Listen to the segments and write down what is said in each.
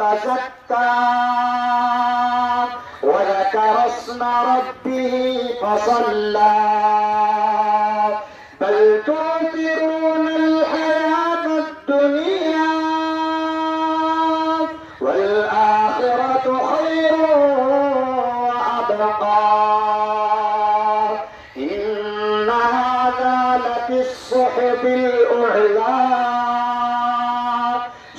तज़क्का वज़करा अस्म रब्बिही फसल्ला बल तु'थिरूनल हयातद दुनिया वल आखिरतु खैरुन व अबक़ा इन्न हाज़ा लफ़िस्सुहुफ़िल उ'ला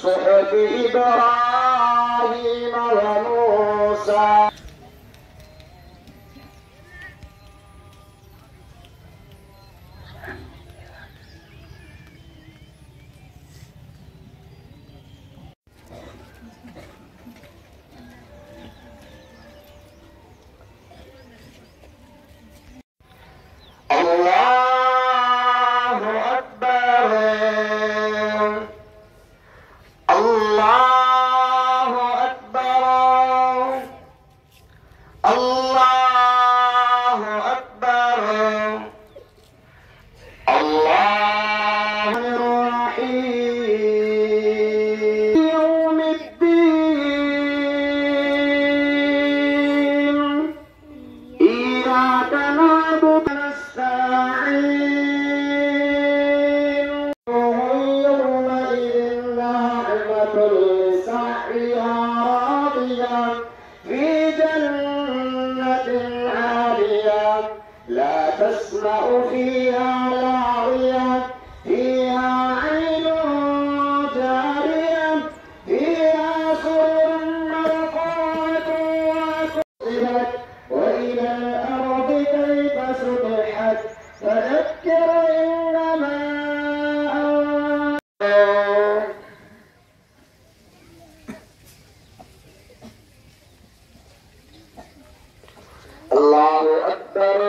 सुहुफ़ इब्राहीम व मूसा। अल्लाहु अकबर अल्लाहु अकबर अल्लाहु अकबर अल्लाहुर रहीम यौमिद्दीन इय्याका नअबुदु व नस्तईन यौमइज़िन ना'iमतुल लिसa'यिहा रादिया फी जन्नतिन 'आलिया ला तस्मa'ु फीहा लाग़िया फीहा 'aynun जारिया फीहा सुरुरुन मरफ़ूअतun वक़ुसिरत वइलल अर्दि कैफ़ सुतिहत फज़क्किर इन्नमा अल्लाहु अकबर।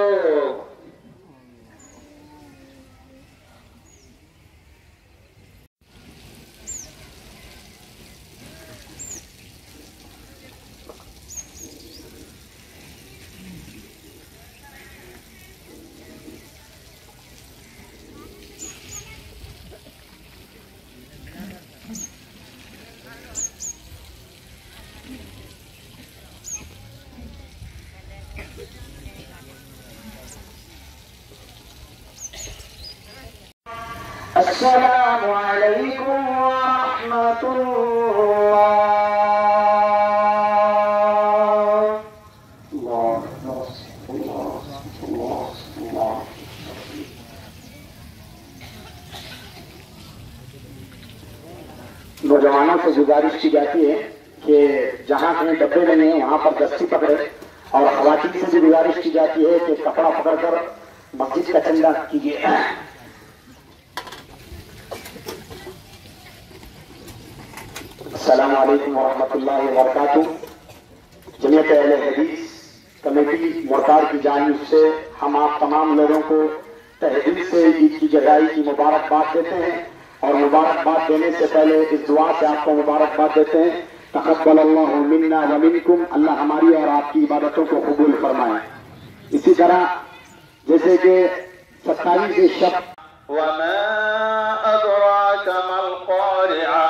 अस्सलामु अलैकुम व रहमतुल्लाह। नौजवानों से गुजारिश की जाती है कि जहाँ कहीं डब्बे बने हैं वहाँ पर दस्ती पकड़े, और खवातीन से भी गुजारिश की जाती है कि कपड़ा पकड़कर मस्जिद का चंदा कीजिए। अस्सलामु अलैकुम वरहमतुल्लाहि वबरकातुहू। जमीयत अहले हदीस कमेटी मोरतार की जानिब से हम आप तमाम लोगों को तहे दिल से ईद की जज़ाई की मुबारकबाद देते हैं, और मुबारकबाद देने से पहले इस दुआ से आपको मुबारकबाद देते हैं, तक़ब्बलल्लाहु मिन्ना व मिनकुम, अल्लाह हमारी और आपकी इबादतों को कबूल फरमाए। इसी तरह जैसे कि 27 शब वमा अदराका मल क़ारिआ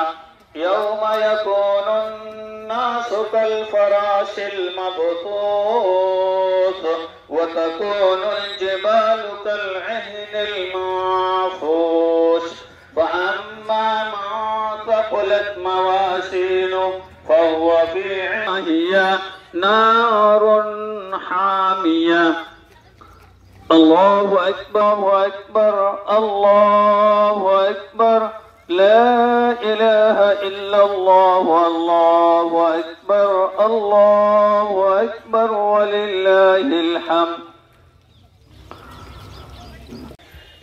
यौम यकूनु अन्नासु कल फराशिल मबथूस व तकूनुल जिबालु कल अहनिल माफूश फअम्मा मन थक़ुलत मवाज़ीनुहु फहुवा फी 'ईशतिन नारुन हामिया। अल्लाहु अकबर अल्लाहु अकबर ला इलाहा इल्लल्लाह अल्लाहु अकबर वलिल्लाहिल हम्द।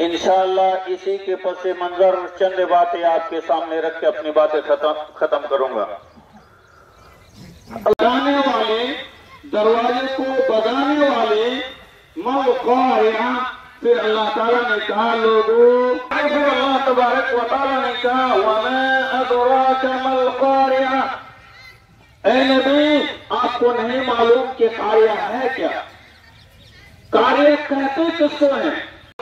इंशाअल्लाह इसी के पस मंजर चंद बातें आपके सामने रख के अपनी बातें खत्म करूंगा। लगाने वाले, दरवाजे को बजाने वाले मल क़ारिआ, फिर अल्लाह ताला ने कहा लोगों, फिर अल्लाह तबारक व तआला ने कहा वमा अदराका मल क़ारिआ, ऐ नबी आपको नहीं मालूम कि कारिया है क्या? कारिया कहते किसको है?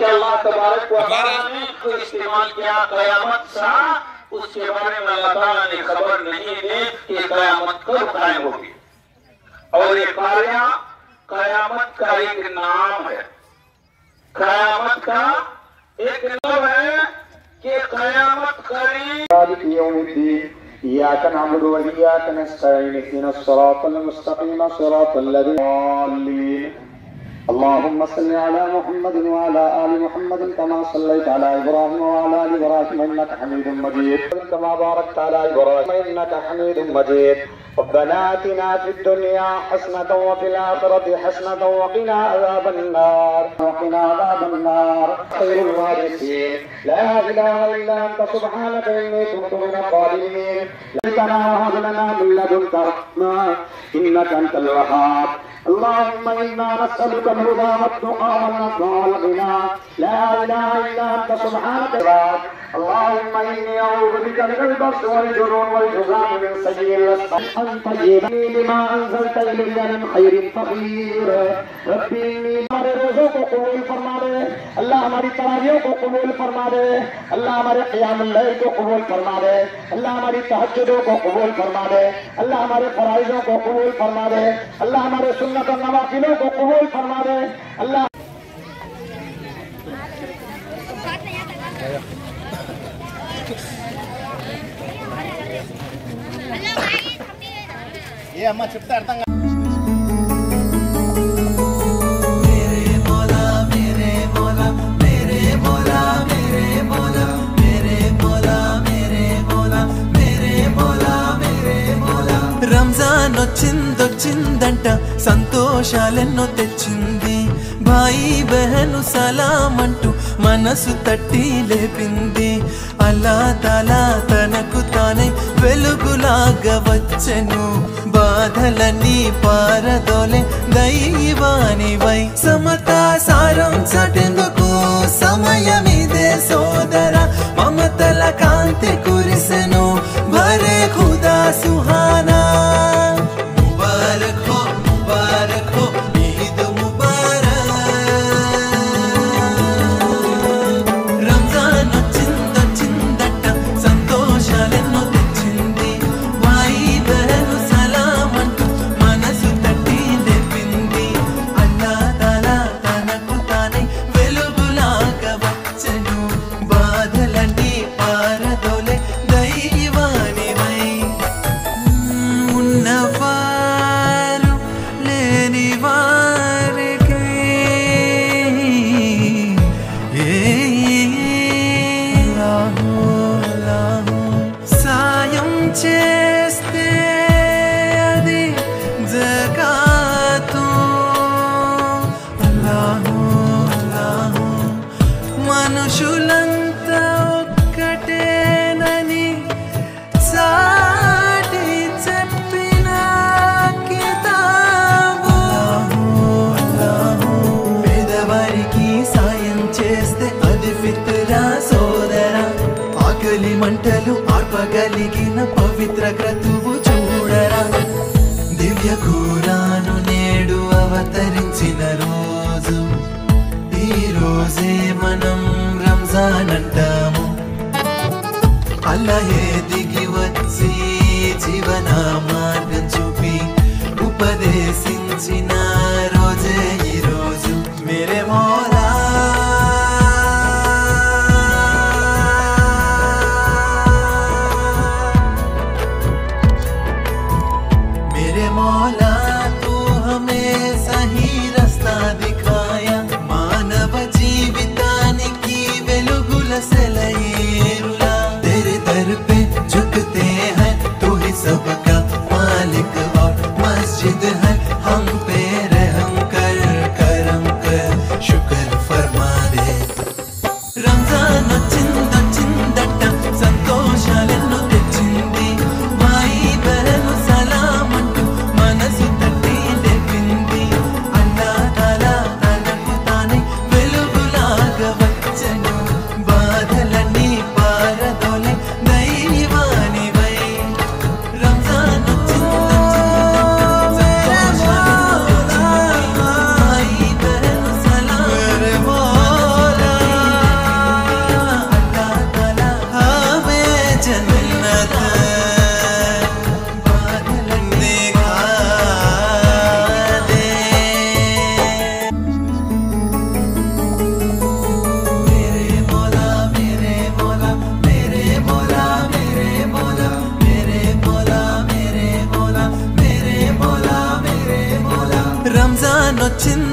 अल्लाह तबारक व तआला ने इस्तेमाल किया क़यामत सा, उसके बारे में अल्लाह ताला ने खबर नहीं दी। कि कयामत कब कायम होगी। और ये कारिया कयामत का एक नाम है, कयामत का एक नाम है कि कयामत करीब। इय्याक नअबुदु व इय्याक नस्तईन इहदिना स्सिरातल मुस्तकीम सिरातल लज़ीना اللهم صل على محمد وعلى آل محمد كما صليت على إبراهيم وعلى آل إبراهيم إنك حميد مجيد كما باركت على إبراهيم إنك حميد مجيد ربنا آتنا في الدنيا حسنة وفي الآخرة حسنة وقنا عذاب النار خير الوارثين لا إله إلا أنت سبحانك إني كنت من الظالمين لنا وهب لنا من لدنك رحمة إنك أنت الوهاب اللهم إنا نسألك الهدى والتقى والغنى لا إله إلا أنت سبحانك اللهم إني أعوذ بك من البرص والجنون والجذام من سيء الأسقام طيبا لما أنزلت إلي من خير فقير ربي إني हमारे रोज़ों को कबूल फरमा दे अल्लाह, हमारी तरावियों को कबूल फरमा दे अल्लाह, हमारे क़ियामुल लैल को कबूल फरमा दे अल्लाह, हमारी तहज्जुदों को कबूल फरमा दे अल्लाह, हमारे फ़राइज़ों को कबूल फरमा दे अल्लाह, हमारे सुन्नत और नवाफिलों को कबूल फरमा दे अल्लाह। ये अम्मा चुपता अर्थं రంజాన్ వచ్చిందొచ్చిందంట సంతోషాలెన్నో తెచ్చింది, భాయి బెహను సలాం అంటూ మనసు తట్టి లేపింది. అల్లా తాలా తనకు తానై వెలుగులాగా వచ్చెను, బాధలన్నీ పారదోలే దైవానివై. సమతా సారం చాటెందుకు సమయమిదే సోదర, మమతల కాంతి కురిసెను భరే ఖుదా సుహానా. ముబారక్ హో ఈద్ ముబారక్. రంజాన్ వచ్చిందొచ్చిందట సంతోషాలెన్నో తెచ్చింది, భాయి బెహను సలాం అంటూ మనసు తట్టి లేపింది. అల్లా తాలా తనకు తానై వెలుగులాగా వచ్చెను, బాధలన్నీ పారదోలే దైవానివై. ఉన్నవారు లేని వారికి సాయం చేస్తే అది జకాతు. అల్లాహు అల్లాహు మనుషులంతా ఒక్కటేనని సాటి చెప్పిన కితాబు. పేదవారికి సాయం చేస్తే అది ఫిత్రా సోదరా, ఆకలి మంటలు ఆర్పగలిగిన పవిత్ర క్రతువు చూడరా. దివ్య ఖురాను నేడు అవతరించిన రోజు, ఈ రోజే మనం రంజాన్ అంటాము. అల్లాహే దిగి వచ్చి జీవన మార్గం చూపి ఉపదేశించిన రోజే ఈ రోజు. మేరే మౌలా मेरे मौला तू हमें सही रास्ता दिखाया, मानव जीवितानिकी वेलुगुल सेलयेरुला. तेरे दर पे झुकते हैं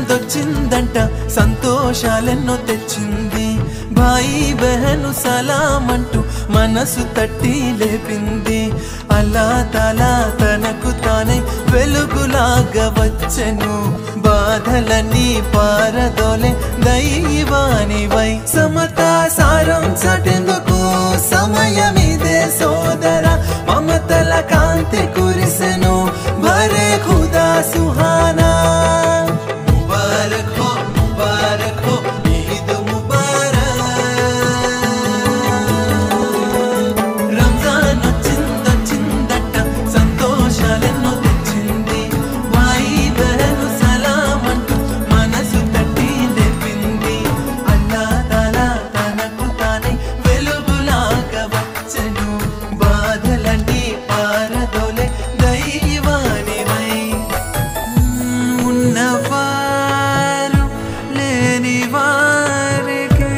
రంజాందొచ్చిందంట సంతోషాలెన్నో తెచ్చింది భాయి బెహను సలామంటూ మనసు తట్టి లేపింది అల్లా తాలా తనకు తానే వెలుగులాగా వచ్చెను బాధలన్నీ పారదోలే దైవానివై సమతా సారం చాటెందుకు సమయమిదే సోదర మమతల కాంతి కురిసెను భరే ఖుదా సుహానా ముబారక్ హో ఈద్ ముబారక్ రంజాన్ వచ్చిందట సంతోషాలెన్నో తెచ్చింది భాయి బెహను సలామంటూ మనసు తట్టి లేపింది అల్లా తాలా తనకు తానే వెలుగులాగా వచ్చెను బాధలన్నీ పారదోలే దైవానివై ఉన్నవారు లేని వారికి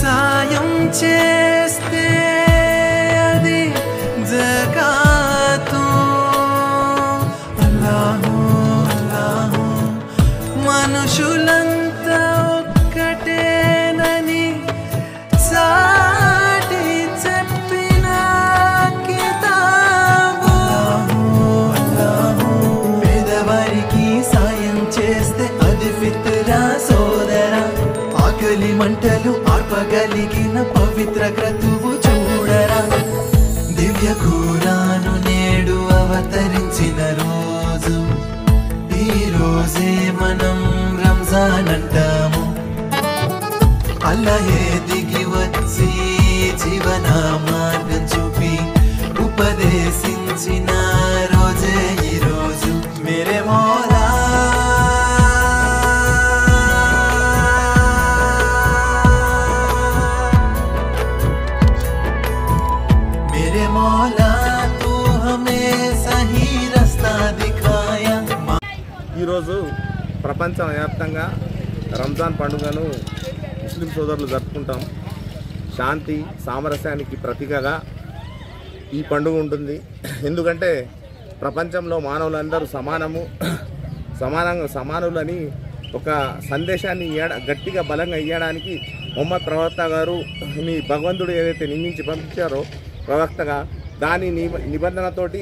సాయం చేస్తే అది జకాతు అల్లాహు అల్లాహు మనుషులంతా ఒక్కటేనని సాటి చెప్పిన కితాబు అల్లాహు పేదవారికి సాయం చేస్తే అది ఫిత్రా సోదరా ఆకలి మంటలు ఆర్పగలిగిన పవిత్ర క్రతువు చూడరా దివ్య ఖురాను నేడు అవతరించిన రోజు ఈ రోజే మనం రంజాన్ అంటాము అల్లాహే దిగి వచ్చి జీవన మార్గం చూపి ఉపదేశించిన రోజే ఈ రోజు మేరే మౌలా मेरे मौला तू हमें सही रास्ता दिखाया ఈరోజు ప్రపంచవ్యాప్తంగా రంజాన్ పండుగను ముస్లిం సోదరులు జరుపుకుంటాం శాంతి సామరస్యానికి ప్రతీకగా ఈ పండుగ ఉంటుంది ఎందుకంటే ప్రపంచంలో మానవులందరూ సమానులని ఒక సందేశాన్ని గట్టిగా బలంగా ఇవ్వడానికి మొహమ్మద్ ప్రవక్త గారు మీ భగవంతుడు ఏదైతే నియమించి పంపించారో ప్రవక్తగా దాని నిబంధనతోటి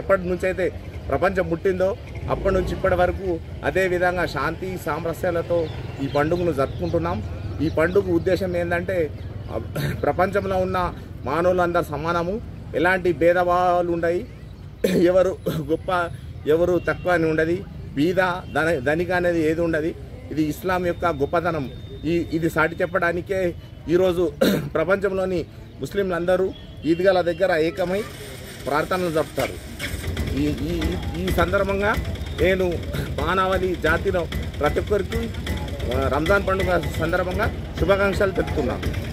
ఎప్పటి నుంచి అయితే ప్రపంచం పుట్టిందో అప్పటి నుంచి ఇప్పటి వరకు అదేవిధంగా శాంతి సామరస్యాలతో ఈ పండుగను జరుపుకుంటున్నాం ఈ పండుగ ఉద్దేశం ఏంటంటే ప్రపంచంలో ఉన్న మానవులందరూ సమానము ఎలాంటి భేదభావాలు ఉండయి ఎవరు గొప్ప ఎవరు తక్కువ అని ఉండదు బీద ధనిక అనేది ఏది ఉండదు ఇది ఇస్లాం యొక్క గొప్పతనం ఇది సాటి చెప్పడానికే ఈరోజు ప్రపంచంలోని ముస్లింలందరూ ఈద్గాల దగ్గర ఏకమై ప్రార్థనలు జరుపుతారు ఈ సందర్భంగా నేను మానవాళి జాతిలో ప్రతి ఒక్కరికి రంజాన్ పండుగ సందర్భంగా శుభాకాంక్షలు తెలుపుతున్నాను